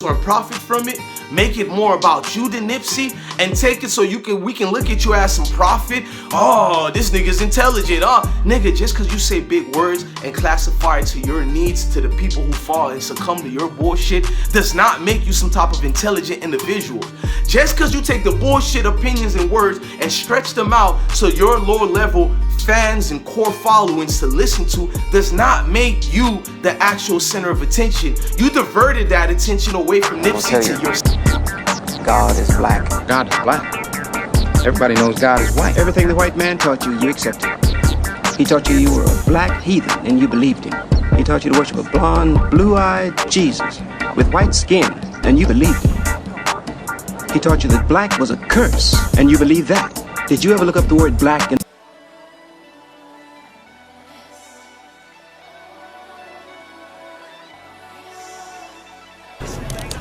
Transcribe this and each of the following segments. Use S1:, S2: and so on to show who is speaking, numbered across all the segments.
S1: or profit from it, make it more about you than Nipsey, and take it so we can look at you as some profit. Oh, this nigga's intelligent. Oh, nigga, just because you say big words and classify it to your needs, to the people who fall and succumb to your bullshit, does not make you some type of intelligent individual. Just because you take the bullshit opinions and words and stretch them out so your lower level fans and core followings to listen to does not make you the actual center of attention. You diverted that attention away from Nipsey to your...
S2: God is black.
S3: God is black. Everybody knows God is white.
S2: Everything the white man taught you, you accepted. He taught you you were a black heathen and you believed him. He taught you to worship a blonde, blue-eyed Jesus with white skin and you believed him. He taught you that black was a curse and you believed that. Did you ever look up the word black and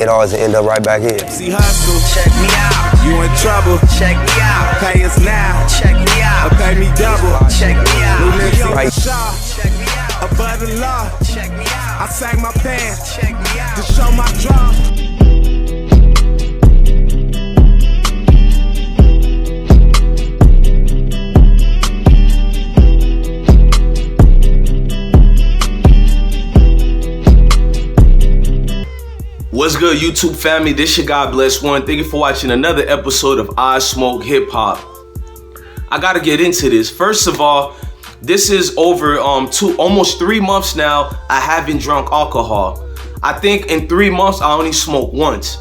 S4: it always end up right back here.
S5: See hustle, check me out. You in trouble, check me out. Pay us now, check me out. Or pay me double, check me out. New Nipsey
S4: Right.
S5: Shaw, check me out. Above the law, check me out. I sang my pants, check me out. To show my draw.
S1: What's good, YouTube family? This your God Bless One. Thank you for watching another episode of I Smoke Hip Hop. I gotta get into this. First of all, this is over almost 3 months now. I haven't drunk alcohol. I think in 3 months I only smoked once.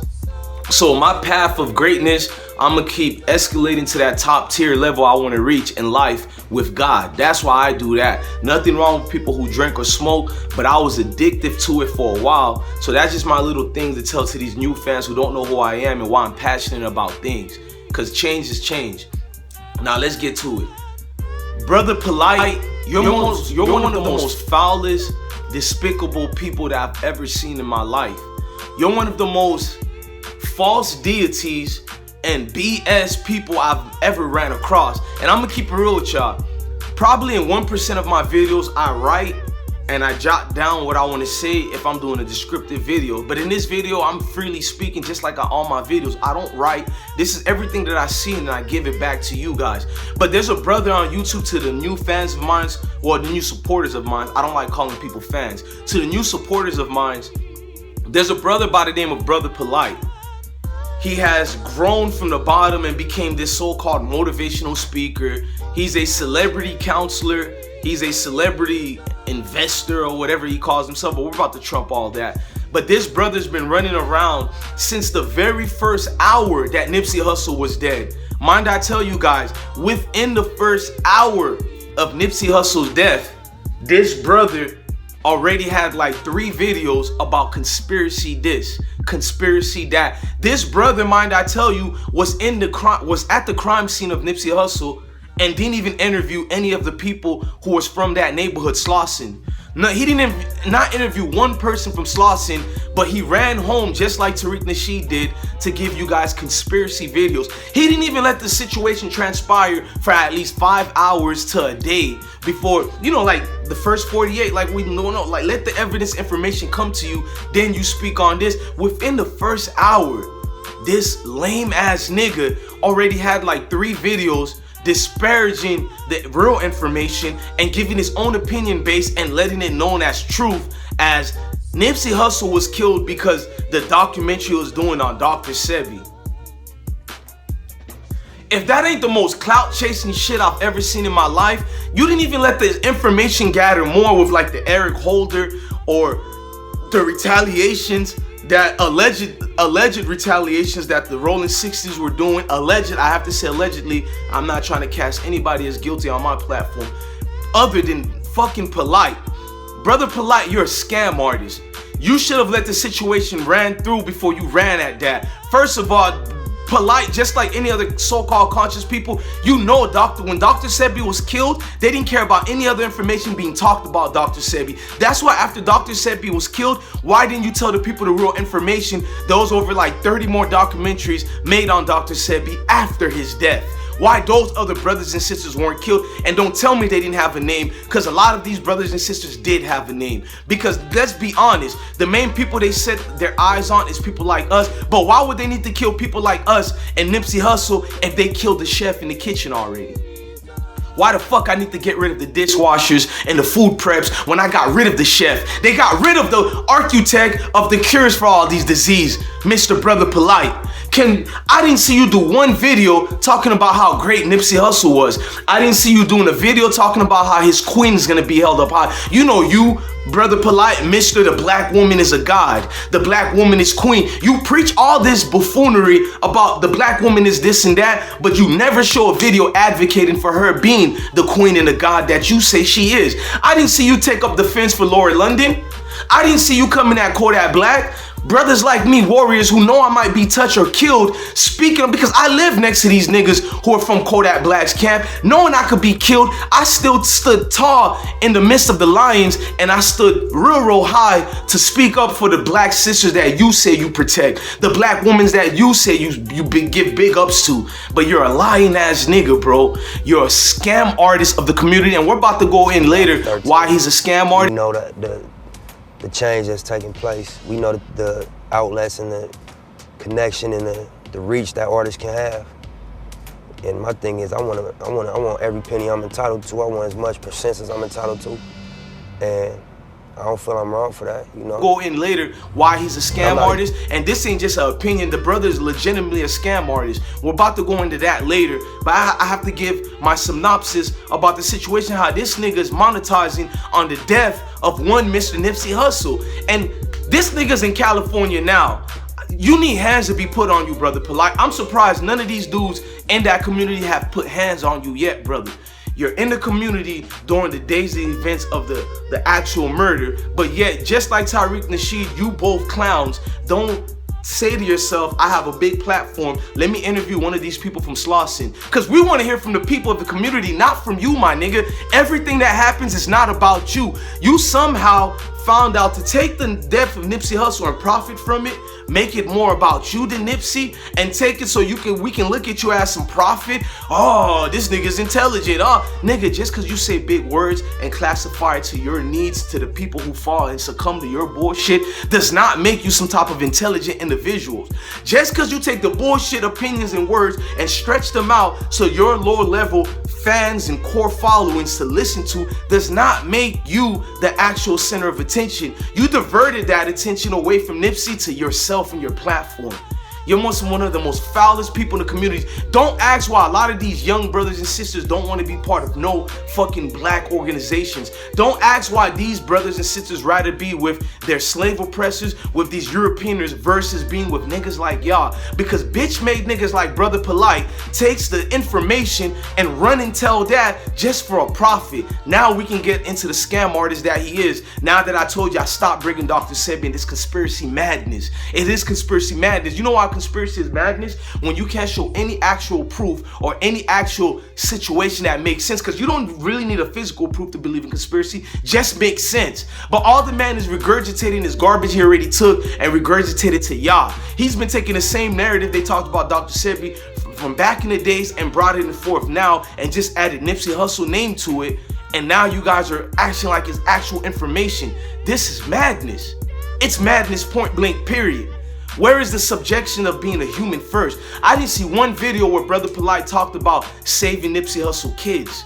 S1: So my path of greatness, I'm gonna keep escalating to that top tier level I wanna reach in life with God. That's why I do that. Nothing wrong with people who drink or smoke, but I was addicted to it for a while. So that's just my little thing to tell to these new fans who don't know who I am and why I'm passionate about things. Cause change is change. Now let's get to it. Brother Polite, you're one of the most foulest, despicable people that I've ever seen in my life. You're one of the most false deities and BS people I've ever ran across. And I'm gonna keep it real with y'all. Probably in 1% of my videos I write and I jot down what I want to say if I'm doing a descriptive video. But in this video, I'm freely speaking just like all my videos. I don't write. This is everything that I see and I give it back to you guys. But there's a brother on YouTube, to the new fans of mine, or the new supporters of mine. I don't like calling people fans. To the new supporters of mine, there's a brother by the name of Brother Polite. He has grown from the bottom and became this so-called motivational speaker. He's a celebrity counselor. He's a celebrity investor or whatever he calls himself, but we're about to trump all that. But this brother's been running around since the very first hour that Nipsey Hussle was dead. Mind I tell you guys, within the first hour of Nipsey Hussle's death, this brother already had like 3 videos about conspiracy this, conspiracy that. This brother, mind I tell you, was at the crime scene of Nipsey Hussle and didn't even interview any of the people who was from that neighborhood, Slauson. No, he didn't not interview one person from Slauson, but he ran home just like Tariq Nasheed did to give you guys conspiracy videos. He didn't even let the situation transpire for at least 5 hours to a day before, you know, like the first 48, like we know, like let the evidence information come to you, then you speak on this. Within the first hour, this lame ass nigga already had like 3 videos disparaging the real information and giving his own opinion base and letting it known as truth, as Nipsey Hussle was killed because the documentary was doing on Dr. Sebi. If that ain't the most clout chasing shit I've ever seen in my life, you didn't even let the information gather more with like the Eric Holder or the retaliations, that alleged retaliations that the Rolling 60s were doing. Alleged, I have to say allegedly. I'm not trying to cast anybody as guilty on my platform other than fucking Polite. Brother Polite, you're a scam artist. You should have let the situation ran through before you ran at that. First of all, Polite, just like any other so-called conscious people, you know when Dr. Sebi was killed, they didn't care about any other information being talked about Dr. Sebi. That's why after Dr. Sebi was killed, why didn't you tell the people the real information? There was over like 30 more documentaries made on Dr. Sebi after his death. why those other brothers and sisters weren't killed. And don't tell me they didn't have a name, because a lot of these brothers and sisters did have a name. Because let's be honest, the main people they set their eyes on is people like us. But why would they need to kill people like us and Nipsey Hussle if they killed the chef in the kitchen already? Why the fuck I need to get rid of the dishwashers and the food preps when I got rid of the chef? They got rid of the architect of the cures for all these diseases, Mr. Brother Polite. I didn't see you do one video talking about how great Nipsey Hussle was. I didn't see you doing a video talking about how his queen is gonna be held up high. You know, you, Brother Polite, Mr. The black woman is a god. The black woman is queen. You preach all this buffoonery about the black woman is this and that, but you never show a video advocating for her being the queen and the god that you say she is. I didn't see you take up defense for Lori London. I didn't see you coming at Kodak Black. Brothers like me, warriors who know I might be touched or killed, speaking of, because I live next to these niggas who are from Kodak Black's camp, knowing I could be killed, I still stood tall in the midst of the lions, and I stood real high to speak up for the black sisters that you say you protect, the black women that you say you give big ups to. But you're a lying ass nigga, bro. You're a scam artist of the community, and we're about to go in later why he's a scam artist.
S4: You know that the change that's taking place. We know the outlets and the connection and the reach that artists can have. And my thing is, I want every penny I'm entitled to. I want as much percent as I'm entitled to. And I don't feel I'm wrong for that, you know?
S1: Go in later why he's a scam artist, and this ain't just an opinion. The brother is legitimately a scam artist. We're about to go into that later, but I have to give my synopsis about the situation, how this nigga is monetizing on the death of one Mr. Nipsey Hussle. And this nigga's in California now. You need hands to be put on you, Brother Polite. I'm surprised none of these dudes in that community have put hands on you yet, brother. You're in the community during the days and events of the actual murder, but yet, just like Tariq Nasheed, you both clowns don't say to yourself, I have a big platform, let me interview one of these people from Slauson. Because we want to hear from the people of the community, not from you, my nigga. Everything that happens is not about you. You somehow found out to take the death of Nipsey Hussle and profit from it, make it more about you than Nipsey, and take it so we can look at you as some profit. Oh, this nigga's intelligent. Oh, nigga, just because you say big words and classify it to your needs, to the people who fall and succumb to your bullshit, does not make you some type of intelligent individual. Just because you take the bullshit opinions and words and stretch them out so your lower level fans and core followings to listen to does not make you the actual center of attention. You diverted that attention away from Nipsey to yourself and your platform. You're one of the most foulest people in the community. Don't ask why a lot of these young brothers and sisters don't want to be part of no fucking black organizations. Don't ask why these brothers and sisters rather be with their slave oppressors, with these Europeaners versus being with niggas like y'all. Because bitch made niggas like Brother Polite takes the information and run and tell that just for a profit. Now we can get into the scam artist that he is. Now that I told you I stopped bringing Dr. Sebi and this conspiracy madness. It is conspiracy madness. You know why conspiracy is madness? When you can't show any actual proof or any actual situation that makes sense, because you don't really need a physical proof to believe in conspiracy. Just makes sense. But all the man is regurgitating is garbage he already took and regurgitated to y'all. He's been taking the same narrative they talked about Dr. Sebi from back in the days and brought it in forth now and just added Nipsey Hussle name to it, and now you guys are acting like it's actual information. This is madness. It's madness, point blank, period. Where is the subjection of being a human first? I didn't see one video where Brother Polite talked about saving Nipsey Hussle kids.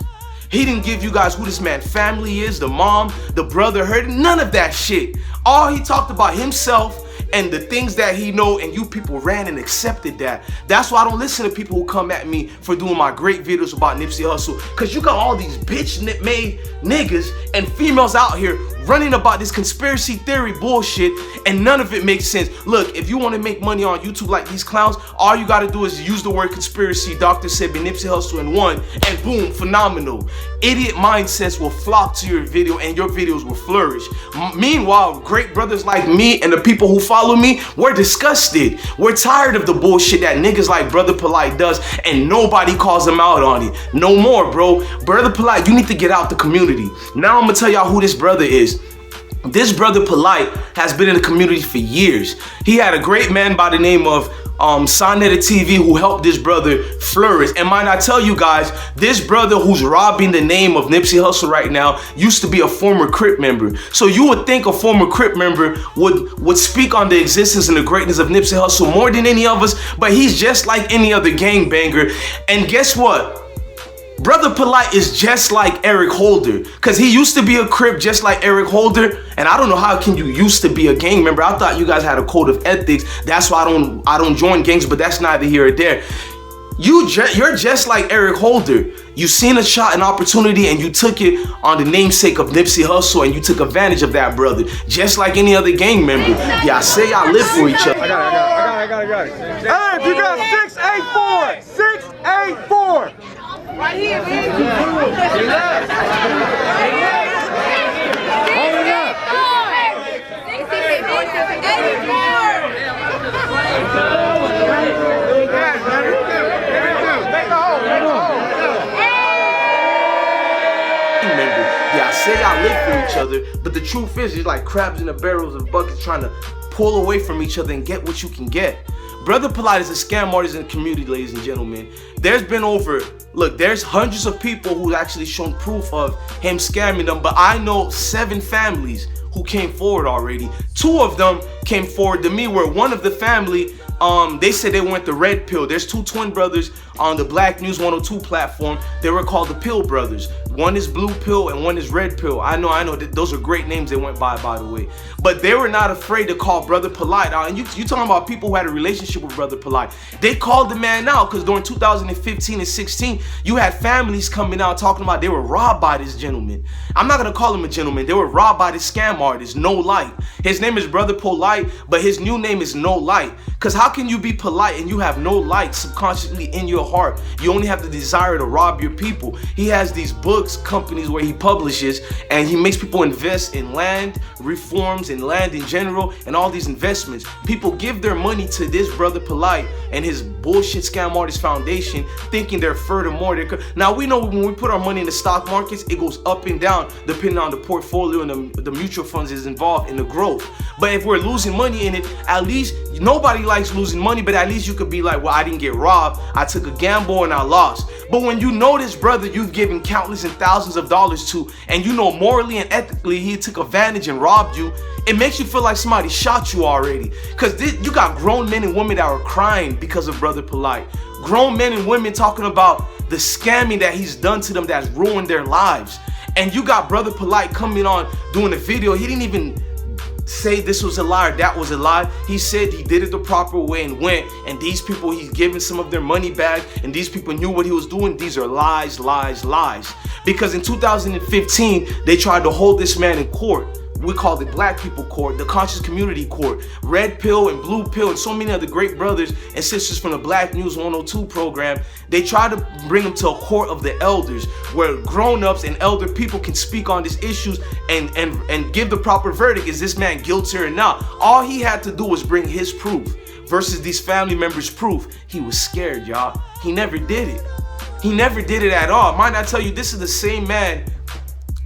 S1: He didn't give you guys who this man's family is, the mom, the brother, her, none of that shit. All he talked about himself and the things that he know, and you people ran and accepted that. That's why I don't listen to people who come at me for doing my great videos about Nipsey Hussle, because you got all these bitch-made niggas and females out here running about this conspiracy theory bullshit, and none of it makes sense. Look, if you want to make money on YouTube like these clowns, all you got to do is use the word conspiracy, Dr. Sebi, Nipsey Hussle in one, and boom, phenomenal. Idiot mindsets will flock to your video and your videos will flourish. Meanwhile, great brothers like me and the people who follow me, we're disgusted. We're tired of the bullshit that niggas like Brother Polite does, and nobody calls them out on it. No more, bro. Brother Polite, you need to get out the community. Now I'm gonna tell y'all who this brother is. This Brother Polite has been in the community for years. He had a great man by the name of Sonetta TV, who helped this brother flourish. And might I tell you guys, this brother who's robbing the name of Nipsey Hussle right now used to be a former Crip member. So you would think a former Crip member would speak on the existence and the greatness of Nipsey Hussle more than any of us, but he's just like any other gangbanger. And guess what? Brother Polight is just like Eric Holder, because he used to be a Crip just like Eric Holder. And I don't know how can you used to be a gang member. I thought you guys had a code of ethics. That's why I don't join gangs, but that's neither here or there. You're just like Eric Holder. You seen a shot, an opportunity, and you took it on the namesake of Nipsey Hussle, and you took advantage of that, brother. Just like any other gang member. Yeah, I say y'all live for each other.
S6: I got it. Hey, if you got 684, 684. Right here, baby. Hold it up.
S1: 84. Yeah, I say y'all live for each other, but the truth is, it's like crabs in the barrels of buckets trying to pull away from each other and get what you can get. Brother Polight is a scam artist in the community, ladies and gentlemen. There's hundreds of people who've actually shown proof of him scamming them, but I know 7 families who came forward already. 2 of them came forward to me, where one of the family, they said they went the red pill. There's 2 twin brothers on the Black News 102 platform. They were called the Pill Brothers. One is blue pill and one is red pill. I know, those are great names they went by the way. But they were not afraid to call Brother Polight out. And you talking about people who had a relationship with Brother Polight. They called the man out because during 2015 and 16, you had families coming out talking about they were robbed by this gentleman. I'm not gonna call him a gentleman. They were robbed by this scam artist, No Light. His name is Brother Polight, but his new name is No Light. Because how can you be polite and you have no light subconsciously in your heart? You only have the desire to rob your people. He has these books, companies where he publishes, and he makes people invest in land reforms and land in general and all these investments. People give their money to this Brother Polight and his bullshit scam artist foundation, thinking they're furthermore. Now we know when we put our money in the stock markets, it goes up and down depending on the portfolio and the mutual funds is involved in the growth. But if we're losing money in it, at least nobody likes losing money, but at least you could be like, well, I didn't get robbed. I took a gamble and I lost. But when you know this brother you've given countless and thousands of dollars to, and you know morally and ethically he took advantage and robbed you, it makes you feel like somebody shot you already. Because you got grown men and women that are crying because of Brother Polight. Grown men and women talking about the scamming that he's done to them that's ruined their lives. And you got Brother Polight coming on doing a video. He didn't even say this was a lie or that was a lie. He said he did it the proper way and went, and these people, he's giving some of their money back, and these people knew what he was doing. These are lies, lies, lies. Because in 2015, they tried to hold this man in court. We called it Black People Court, the Conscious Community Court, Red Pill and Blue Pill, and so many other great brothers and sisters from the Black News 102 program. They tried to bring him to a court of the elders, where grown-ups and elder people can speak on these issues and give the proper verdict. Is this man guilty or not? All he had to do was bring his proof versus these family members' proof. He was scared, y'all. He never did it. He never did it at all. Might I tell you, this is the same man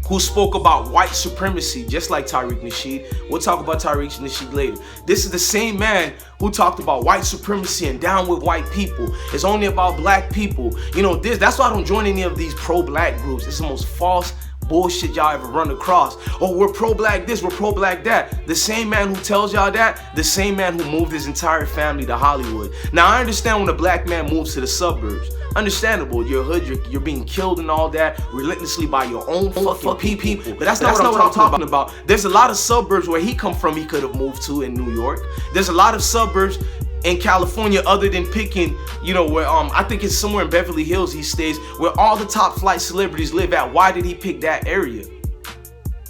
S1: who spoke about white supremacy, just like Tariq Nasheed. We'll talk about Tariq Nasheed later. This is the same man who talked about white supremacy and down with white people. It's only about black people. You know, that's why I don't join any of these pro-black groups. It's the most false bullshit y'all ever run across. Oh, we're pro-black this, we're pro-black that. The same man who tells y'all that, the same man who moved his entire family to Hollywood. Now, I understand when a black man moves to the suburbs. Understandable, your hood, you're being killed and all that relentlessly by your own fucking people. But that's not what I'm talking about. There's a lot of suburbs where he come from he could have moved to in New York. There's a lot of suburbs in California other than picking, you know, where I think it's somewhere in Beverly Hills he stays, where all the top flight celebrities live at. Why did he pick that area?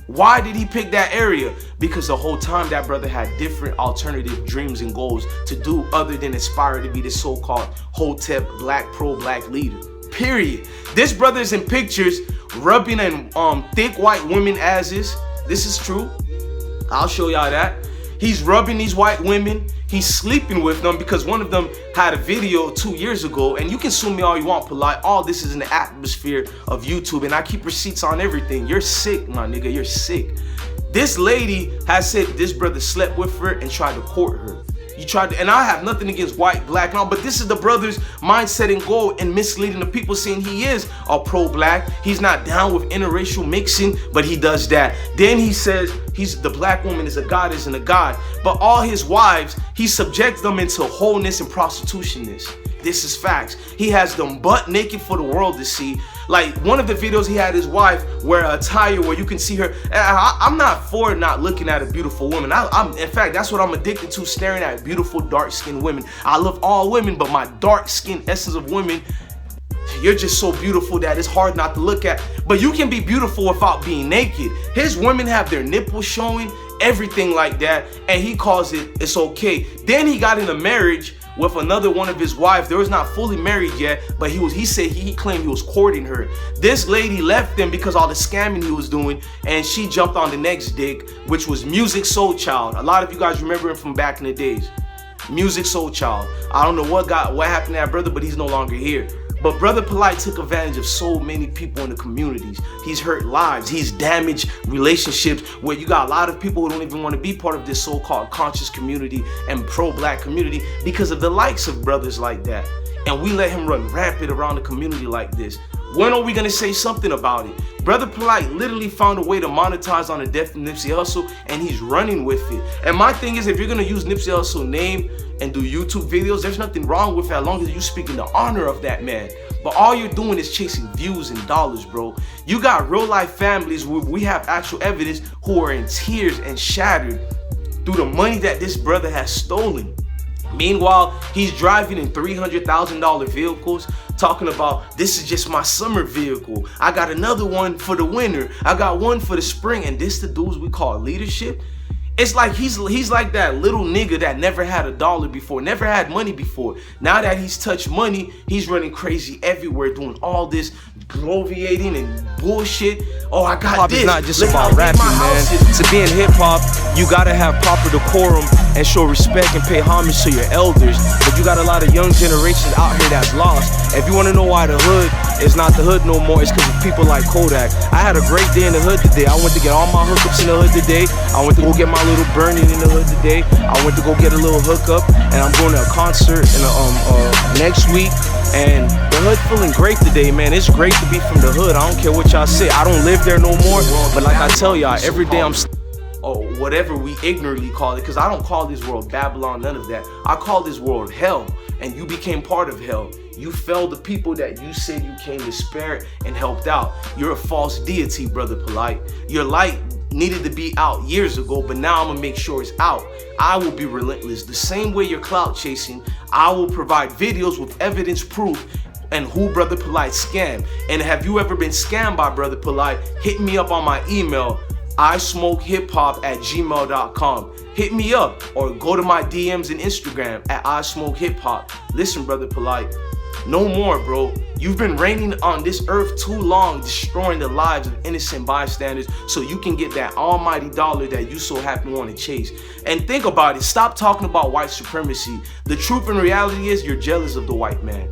S1: Why did he pick that area? Because the whole time that brother had different alternative dreams and goals to do other than aspire to be the so-called Hotep black pro-black leader. Period. This brother is in pictures rubbing in thick white women asses. This is true. I'll show y'all that. He's rubbing these white women. He's sleeping with them because one of them had a video 2 years ago, and you can sue me all you want, Polight. All this is in the atmosphere of YouTube, and I keep receipts on everything. You're sick, my nigga, you're sick. This lady has said this brother slept with her and tried to court her. You tried to, and I have nothing against white, black, and all, but this is the brother's mindset and goal and misleading the people, saying he is a pro-black. He's not down with interracial mixing, but he does that. Then he says the black woman is a goddess and a god, but all his wives, he subjects them into wholeness and prostitutionness. This is facts. He has them butt naked for the world to see. Like one of the videos, he had his wife wear a attire where you can see her. I'm not for not looking at a beautiful woman. In fact, that's what I'm addicted to, staring at beautiful dark-skinned women. I love all women, but my dark-skinned essence of women, you're just so beautiful that it's hard not to look at. But you can be beautiful without being naked. His women have their nipples showing, everything like that, and he calls it's okay. Then he got in a marriage with another one of his wives. They was not fully married yet, but he claimed he was courting her. This lady left him because all the scamming he was doing, and she jumped on the next dick, which was Musiq Soulchild. A lot of you guys remember him from back in the days. Musiq Soulchild. I don't know what happened to that brother, but he's no longer here. But Brother Polight took advantage of so many people in the communities. He's hurt lives. He's damaged relationships where you got a lot of people who don't even want to be part of this so-called conscious community and pro-black community because of the likes of brothers like that. And we let him run rampant around the community like this. When are we going to say something about it? Brother Polight literally found a way to monetize on the death of Nipsey Hussle, and he's running with it. And my thing is, if you're going to use Nipsey Hussle's name and do YouTube videos, there's nothing wrong with it as long as you speak in the honor of that man. But all you're doing is chasing views and dollars, bro. You got real life families where we have actual evidence who are in tears and shattered through the money that this brother has stolen. Meanwhile, he's driving in $300,000 vehicles, talking about, this is just my summer vehicle. I got another one for the winter. I got one for the spring. And this the dudes we call leadership. It's like he's like that little nigga that never had a dollar before, never had money before. Now that he's touched money, he's running crazy everywhere, doing all this bloviating and bullshit. Oh, I got
S7: hip-hop
S1: this.
S7: is not just about rapping, man. To be in hip-hop, you gotta have proper decorum and show respect and pay homage to your elders. But you got a lot of young generations out here that's lost. If you wanna know why the hood is not the hood no more, it's because of people like Kodak. I had a great day in the hood today. I went to get all my hookups in the hood today. I went to go get my little burning in the hood today. I went to go get a little hookup, and I'm going to a concert in next week. And the hood feeling great today, man. It's great to be from the hood. I don't care what y'all say. I don't live there no more, but like I tell y'all, every day I'm
S1: or whatever we ignorantly call it, because I don't call this world Babylon, none of that. I call this world hell, and you became part of hell. You fell the people that you said you came to spare and helped out. You're a false deity, Brother Polight. Your light needed to be out years ago, but now I'm gonna make sure it's out. I will be relentless. The same way you're clout chasing, I will provide videos with evidence proof and who Brother Polight scammed. And have you ever been scammed by Brother Polight? Hit me up on my email, ismokehiphop@gmail.com. Hit me up or go to my DMs and Instagram at ismokehiphop. Listen, Brother Polight, no more, bro. You've been reigning on this earth too long, destroying the lives of innocent bystanders so you can get that almighty dollar that you so happen to want to chase. And think about it. Stop talking about white supremacy. The truth and reality is you're jealous of the white man.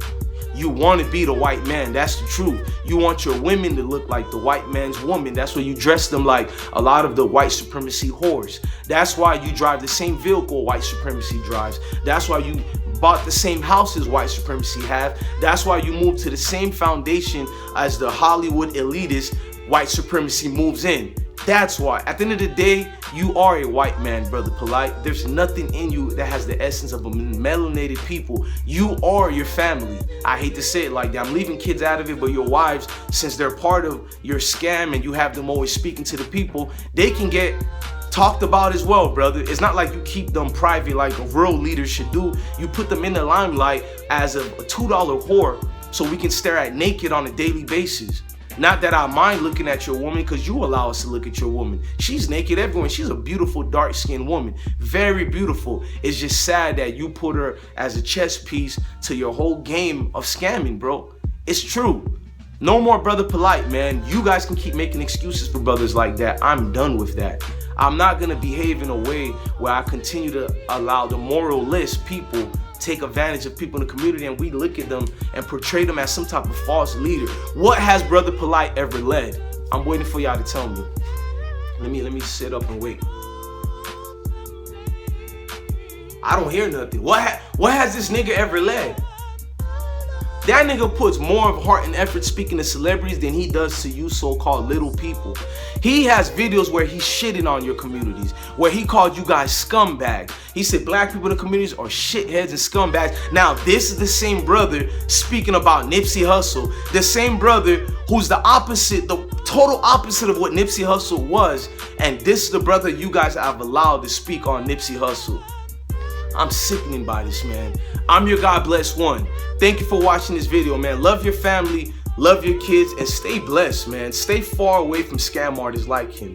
S1: You want to be the white man. That's the truth. You want your women to look like the white man's woman. That's why you dress them like a lot of the white supremacy whores. That's why you drive the same vehicle white supremacy drives. That's why you bought the same houses white supremacy have. That's why you move to the same foundation as the Hollywood elitists white supremacy moves in. That's why. At the end of the day, you are a white man, Brother Polight. There's nothing in you that has the essence of a melanated people. You are your family. I hate to say it like that. I'm leaving kids out of it, but your wives, since they're part of your scam and you have them always speaking to the people, they can get talked about as well, brother. It's not like you keep them private like a real leader should do. You put them in the limelight as a $2 whore so we can stare at naked on a daily basis. Not that I mind looking at your woman, because you allow us to look at your woman. She's naked everywhere. She's a beautiful dark-skinned woman. Very beautiful. It's just sad that you put her as a chess piece to your whole game of scamming, bro. It's true. No more Brother Polight, man. You guys can keep making excuses for brothers like that. I'm done with that. I'm not gonna behave in a way where I continue to allow the moralist people take advantage of people in the community and we look at them and portray them as some type of false leader. What has Brother Polight ever led? I'm waiting for y'all to tell me. Let me sit up and wait. I don't hear nothing. What has this nigga ever led? That nigga puts more of heart and effort speaking to celebrities than he does to you so-called little people. He has videos where he's shitting on your communities, where he called you guys scumbags. He said black people in the communities are shitheads and scumbags. Now, this is the same brother speaking about Nipsey Hussle, the same brother who's the opposite, the total opposite of what Nipsey Hussle was. And this is the brother you guys have allowed to speak on Nipsey Hussle. I'm sickening by this, man. I'm your God Bless One. Thank you for watching this video, man. Love your family, love your kids, and stay blessed, man. Stay far away from scam artists like him.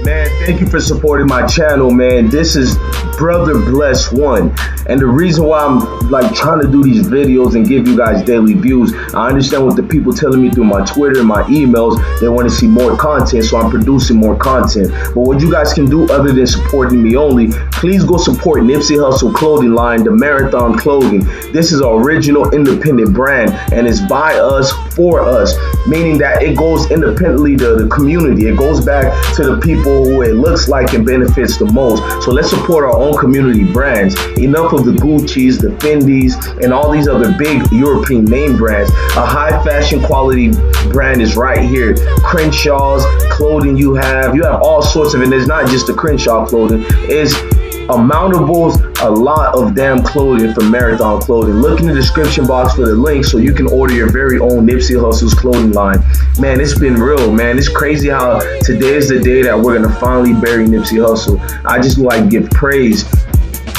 S8: Man, thank you for supporting my channel, man. This is Brother Bless One. And the reason why I'm like trying to do these videos and give you guys daily views, I understand what the people telling me through my Twitter and my emails. They want to see more content, so I'm producing more content. But what you guys can do other than supporting me only, please go support Nipsey Hussle clothing line, the Marathon Clothing. This is an original independent brand and it's by us, for us, meaning that it goes independently to the community. It goes back to the people who it looks like and benefits the most. So let's support our own community brands. Enough of the Gucci's, the Fendi's, and all these other big European name brands. A high fashion quality brand is right here. Crenshaw's clothing you have all sorts of it. It's not just the Crenshaw clothing. It's mountables, a lot of damn clothing from Marathon Clothing. Look in the description box for the link so you can order your very own Nipsey Hussle's clothing line. Man, it's been real, man. It's crazy how today is the day that we're gonna finally bury Nipsey Hussle. I just like to give praise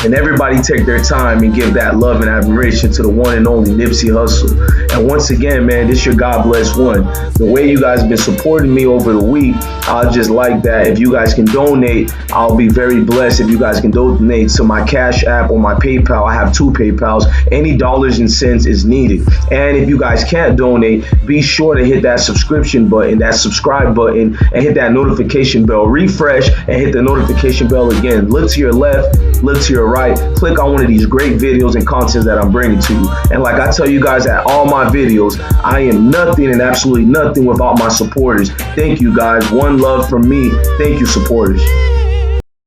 S8: and everybody take their time and give that love and admiration to the one and only Nipsey Hussle. And once again, man, this your God Bless One. The way you guys been supporting me over the week, I'll just like that. If you guys can donate, I'll be very blessed. If you guys can donate to my Cash App or my PayPal, I have 2 PayPals. Any dollars and cents is needed. And if you guys can't donate, be sure to hit that subscription button, that subscribe button, and hit that notification bell. Refresh and hit the notification bell again. Look to your left, look to your right, click on one of these great videos and contents that I'm bringing to you. And like I tell you guys at all my videos, I am nothing and absolutely nothing without my supporters. Thank you guys. One love from me. Thank you, supporters.